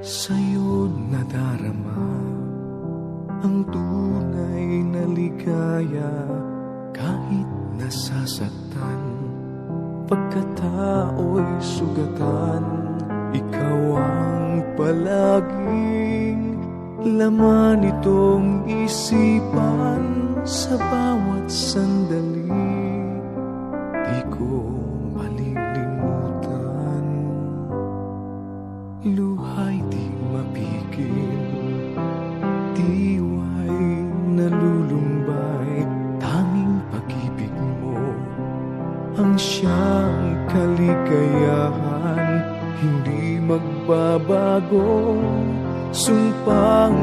Sa'yo nadarama ang tunay na ligaya, kahit nasasaktan, pagkatao'y sugatan. Ikaw ang palaging laman itong isipan. Sa bawat sandali di ko malilimutan. Luha'y di mapigil, diwa'y nalulumbay. Tanging pag-ibig mo ang siyang kaligayahan, hindi magbabago. Sumpang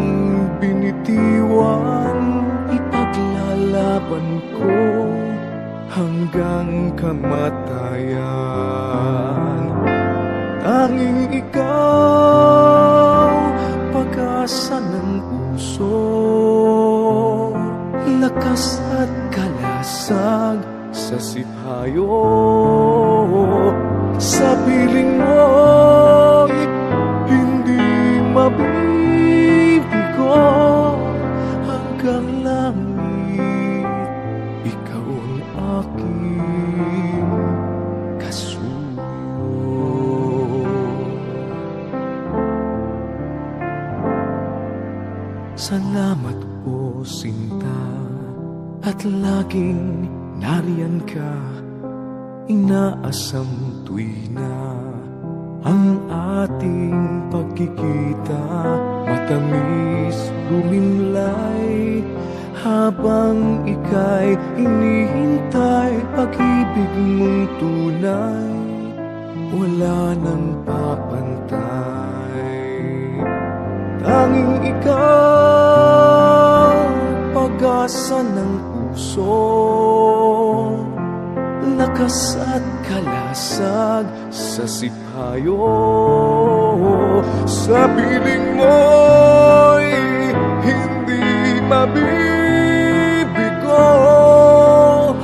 binitiwan, ipaglalaban ko hanggang kamatayan. Tanging ikaw, pag-asa ng puso, lakas at kalasag sa sipayo. Sa piling mo'y hindi mabibigo hanggang langit. Ikaw ang aking kasuyo. Salamat po, sinta, at laging nariyan ka. Inaasam tuwi na ang ating pagkikita. Matamis lumimlay habang ika'y inihintay. Pag-ibig mong tunay, wala nang papantay. Tanging ikaw, pag-asa ng puso, lakas at kalasag sa sipayo. Sa piling mo'y hindi mabibigo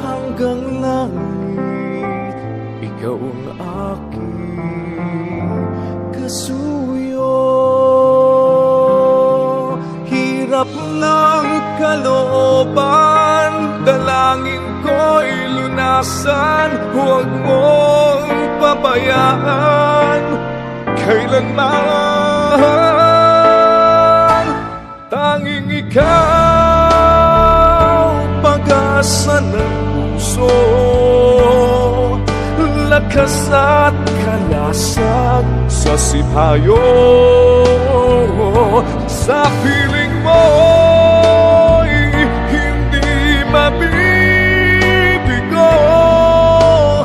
hanggang langit. Ikaw ang aking kasuyo. Hirap ng kalooban, dalangin ko'y lunasan. Huwag mong pabayaan kailanman. Tanging ikaw, pag-asa ng puso, lakas at kalasag sa sipayo. Sa piling mo'y hindi mabibigo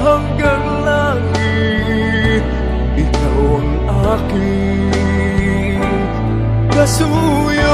hanggang langit. Ikaw ang aking kasuyo.